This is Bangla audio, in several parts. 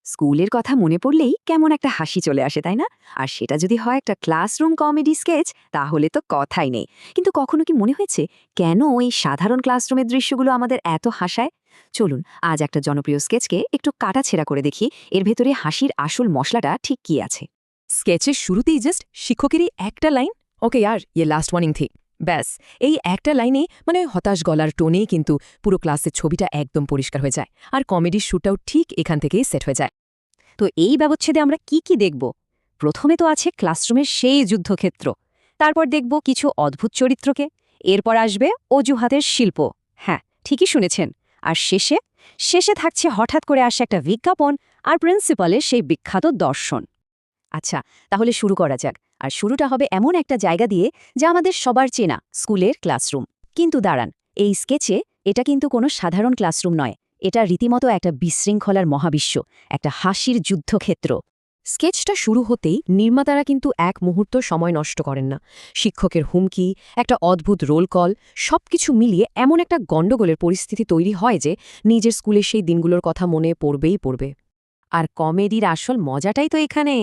স্কুলের কথা মনে পড়লেই কেমন একটা হাসি চলে আসে, তাই না? আর সেটা যদি হয় একটা ক্লাসরুম কমেডি স্কেচ, তাহলে তো কথাই নেই। কিন্তু কখনো কি মনে হয়েছে কেন ওই সাধারণ ক্লাসরুমের দৃশ্যগুলো আমাদের এত হাসায়? চলুন আজ একটা জনপ্রিয় স্কেচকে একটু কাটাছেঁড়া করে দেখি এর ভেতরে হাসির আসল মশলাটা ঠিক কি আছে। স্কেচের শুরুতেই জাস্ট শিক্ষকেরই একটা লাইন, ওকে ইয়ার ইয়ে লাস্ট ওয়ার্নিং থি, ব্যাস এই একটা লাইনে মানে হতাশ গলার টোনেই কিন্তু পুরো ক্লাসের ছবিটা একদম পরিষ্কার হয়ে যায়, আর কমেডির শুটটাও ঠিক এখান থেকেই সেট হয়ে যায়। তো এই ব্যবচ্ছেদে আমরা কি কি দেখব? প্রথমে তো আছে ক্লাসরুমের সেই যুদ্ধক্ষেত্র, তারপর দেখব কিছু অদ্ভুত চরিত্রকে, এরপর আসবে অজুহাতের শিল্প। হ্যাঁ, ঠিকই শুনেছেন। আর শেষে শেষে থাকছে হঠাৎ করে আসে একটা বিজ্ঞাপন আর প্রিন্সিপালের সেই বিখ্যাত দর্শন। আচ্ছা, তাহলে শুরু করা যাক। আর শুরুটা হবে এমন একটা জায়গা দিয়ে যা আমাদের সবার চেনা, স্কুলের ক্লাসরুম। কিন্তু দাঁড়ান, এই স্কেচে এটা কিন্তু কোনো সাধারণ ক্লাসরুম নয়। এটা রীতিমতো একটা বিশৃঙ্খলার মহাবিশ্ব, একটা হাসির যুদ্ধক্ষেত্র। স্কেচটা শুরু হতেই নির্মাতারা কিন্তু এক মুহূর্ত সময় নষ্ট করেন না। শিক্ষকের হুমকি, একটা অদ্ভুত রোল কল, সবকিছু মিলিয়ে এমন একটা গণ্ডগোলের পরিস্থিতি তৈরি হয় যে নিজের স্কুলের সেই দিনগুলোর কথা মনে পড়বেই পড়বে। আর কমেডির আসল মজাটাই তো এখানে।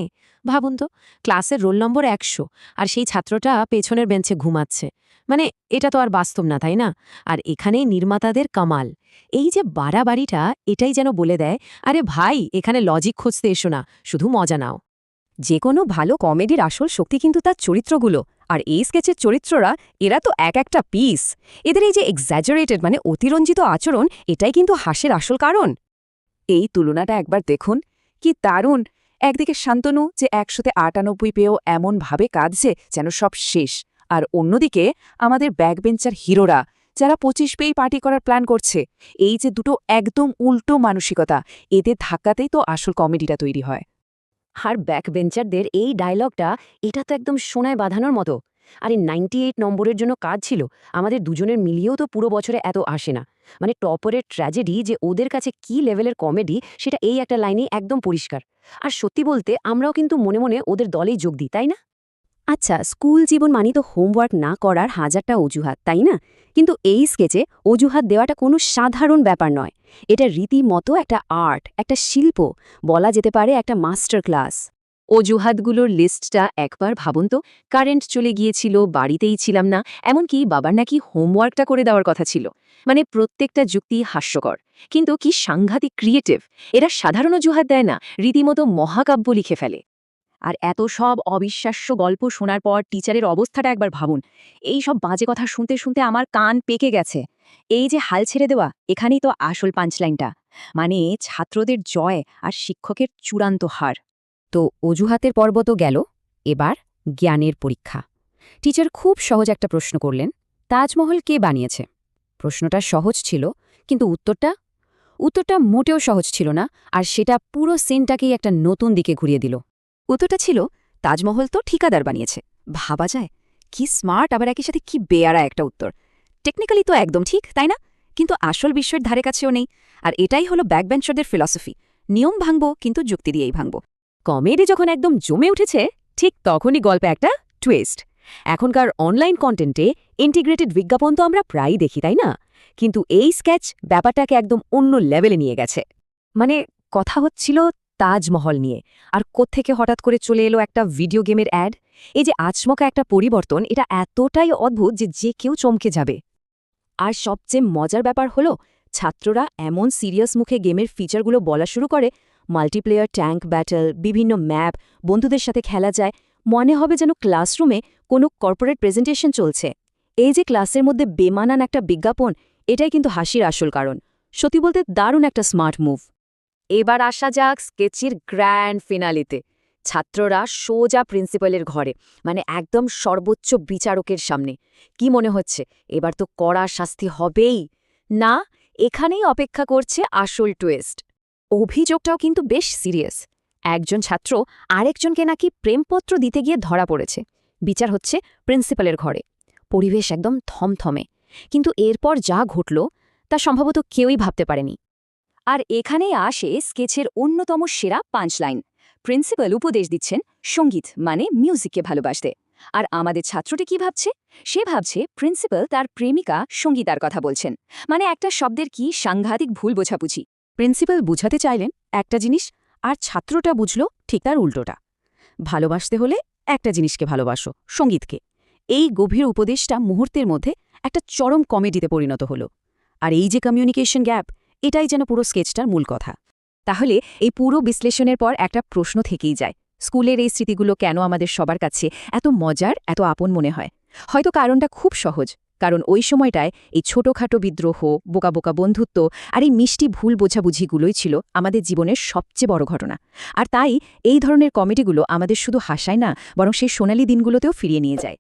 ভাবুন তো, ক্লাসের রোল নম্বর ১০০, আর সেই ছাত্রটা পেছনের বেঞ্চে ঘুমাচ্ছে। মানে এটা তো আর বাস্তব না, তাই না? আর এখানেই নির্মাতাদের কামাল। এই যে বাড়াবাড়িটা, এটাই যেন বলে দেয়, আরে ভাই, এখানে লজিক খুঁজতে এসো না, শুধু মজা নাও। যে কোনো ভালো কমেডির আসল শক্তি কিন্তু তার চরিত্রগুলো, আর এই স্কেচের চরিত্ররা এরা তো এক একটা পিস। এদের এই যে এক্স্যাজারেটেড মানে অতিরঞ্জিত আচরণ, এটাই কিন্তু হাসির আসল কারণ। এই তুলনাটা একবার দেখুন, কি দারুণ! একদিকে শান্তনু যে ১৯৮ পেয়েও এমনভাবে কাঁদছে যেন সব শেষ, আর অন্যদিকে আমাদের ব্যাকবেঞ্চার হিরোরা যারা ২৫ পেয়েই পার্টি করার প্ল্যান করছে। এই যে দুটো একদম উল্টো মানসিকতা, এদের ধাক্কাতেই তো আসল কমেডিটা তৈরি হয়। আর ব্যাকবেঞ্চারদের এই ডায়লগটা, এটা তো একদম সোনায় বাঁধানোর মতো। আরে 98 নম্বরের জন্য কাজ ছিল, আমাদের দুজনের মিলিয়েও তো পুরো বছরে এত আসে না। মানে টপারের ট্র্যাজেডি যে ওদের কাছে কি লেভেলের কমেডি, সেটা এই একটা লাইনেই একদম পরিষ্কার। আর সত্যি বলতে আমরাও কিন্তু মনে মনে ওদের দলেই যোগ দিই, তাই না? আচ্ছা, স্কুল জীবন মানি তো হোমওয়ার্ক না করার হাজারটা অজুহাত, তাই না? কিন্তু এই স্কেচে অজুহাত দেওয়াটা কোনো সাধারণ ব্যাপার নয়। এটা রীতিমতো একটা আর্ট, একটা শিল্প, বলা যেতে পারে একটা মাস্টার ক্লাস। অজুহাতগুলোর লিস্টটা একবার ভাবুন তো। কারেন্ট চলে গিয়েছিল, বাড়িতেই ছিলাম না, এমনকি বাবার নাকি হোমওয়ার্কটা করে দেওয়ার কথা ছিল। মানে প্রত্যেকটা যুক্তি হাস্যকর, কিন্তু কি সাংঘাতিক ক্রিয়েটিভ। এরা সাধারণ অজুহাত দেয় না, রীতিমতো মহাকাব্য লিখে ফেলে। আর এত সব অবিশ্বাস্য গল্প শোনার পর টিচারের অবস্থাটা একবার ভাবুন। এই সব বাজে কথা শুনতে শুনতে আমার কান পেকে গেছে। এই যে হাল ছেড়ে দেওয়া, এখানেই তো আসল পাঞ্চলাইনটা। মানে ছাত্রদের জয় আর শিক্ষকের চূড়ান্ত হার। তো অজুহাতের পর্ব তো গেল, এবার জ্ঞানের পরীক্ষা। টিচার খুব সহজ একটা প্রশ্ন করলেন, তাজমহল কে বানিয়েছে? প্রশ্নটা সহজ ছিল, কিন্তু উত্তরটা মোটেও সহজ ছিল না। আর সেটা পুরো সিনটাকেই একটা নতুন দিকে ঘুরিয়ে দিল। উত্তরটা ছিল, তাজমহল তো ঠিকাদার বানিয়েছে। ভাবা যায়, কি স্মার্ট, আবার একই সাথে কি বেয়ারা একটা উত্তর। টেকনিক্যালি তো একদম ঠিক, তাই না? কিন্তু আসল বিষয়ের ধারে কাছেও নেই। আর এটাই হলো ব্যাকবেঞ্চারদের ফিলসফি। নিয়ম ভাঙব, কিন্তু যুক্তি দিয়েই ভাঙব। কমেডি যখন একদম জমে উঠেছে, ঠিক তখনই গল্পে একটা টুইস্ট। এখনকার অনলাইন কন্টেন্টে ইন্টিগ্রেটেড বিজ্ঞাপন তো আমরা প্রায়ই দেখি, তাই না? কিন্তু এই স্কেচ ব্যাপারটাকে একদম অন্য লেভেলে নিয়ে গেছে। মানে কথা হচ্ছিল তাজমহল নিয়ে, আর কোত্থেকে হঠাৎ করে চলে এলো একটা ভিডিও গেমের অ্যাড। এই যে আচমকা একটা পরিবর্তন, এটা এতটাই অদ্ভুত যে যে কেউ চমকে যাবে। আর সবচেয়ে মজার ব্যাপার হলো, ছাত্ররা এমন সিরিয়াস মুখে গেমের ফিচারগুলো বলা শুরু করে, মাল্টিপ্লেয়ার ট্যাঙ্ক ব্যাটল, বিভিন্ন ম্যাপ, বন্ধুদের সাথে খেলা যায়, মনে হবে যেন ক্লাসরুমে কোনো কর্পোরেট প্রেজেন্টেশন চলছে। এই যে ক্লাসের মধ্যে বেমানান একটা বিজ্ঞাপন, এটাই কিন্তু হাসির আসল কারণ। সত্যি বলতে দারুণ একটা স্মার্ট মুভ। এবার আসা যাক স্কেচের গ্র্যান্ড ফিনালিতে। ছাত্ররা সোজা প্রিন্সিপালের ঘরে, মানে একদম সর্বোচ্চ বিচারকের সামনে। কি মনে হচ্ছে, এবার তো কড়া শাস্তি হবেই? না, এখানেই অপেক্ষা করছে আসল টুইস্ট। অভিযোগটাও কিন্তু বেশ সিরিয়াস। একজন ছাত্র আরেকজনকে নাকি প্রেমপত্র দিতে গিয়ে ধরা পড়েছে। বিচার হচ্ছে প্রিন্সিপালের ঘরে। পরিবেশ একদম থমথমে। কিন্তু এরপর যা ঘটল, তা সম্ভবত কেউই ভাবতে পারেনি। আর এখানেই আসে স্কেচের অন্যতম সেরা পাঞ্চলাইন। প্রিন্সিপাল উপদেশ দিচ্ছেন সঙ্গীত মানে মিউজিককে ভালোবাসতে। আর আমাদের ছাত্রটি কি ভাবছে? সে ভাবছে প্রিন্সিপাল তার প্রেমিকা সঙ্গীতার কথা বলছেন। মানে একটা শব্দের কি সাংঘাতিক ভুল বোঝাবুঝি। প্রিন্সিপাল বুঝাতে চাইলেন একটা জিনিস, আর ছাত্রটা বুঝল ঠিক তার উল্টোটা। ভালোবাসতে হলে একটা জিনিসকে ভালোবাসো, সঙ্গীতকে। এই গভীর উপদেশটা মুহূর্তের মধ্যে একটা চরম কমেডিতে পরিণত হলো। আর এই যে কমিউনিকেশন গ্যাপ, এটাই যেন পুরো স্কেচটার মূল কথা। তাহলে এই পুরো বিশ্লেষণের পর একটা প্রশ্ন থেকেই যায়, স্কুলের এই স্মৃতিগুলো কেন আমাদের সবার কাছে এত মজার, এত আপন মনে হয়? হয়তো কারণটা খুব সহজ, কারণ ওই সময়টায় এই ছোটখাটো বিদ্রোহ, বোকা বোকা বন্ধুত্ব আর এই মিষ্টি ভুল বোঝাবুঝিগুলোই ছিল আমাদের জীবনের সবচেয়ে বড় ঘটনা। আর তাই এই ধরনের কমেডিগুলো আমাদের শুধু হাসায় না, বরং সেই সোনালি দিনগুলোতেও ফিরিয়ে নিয়ে যায়।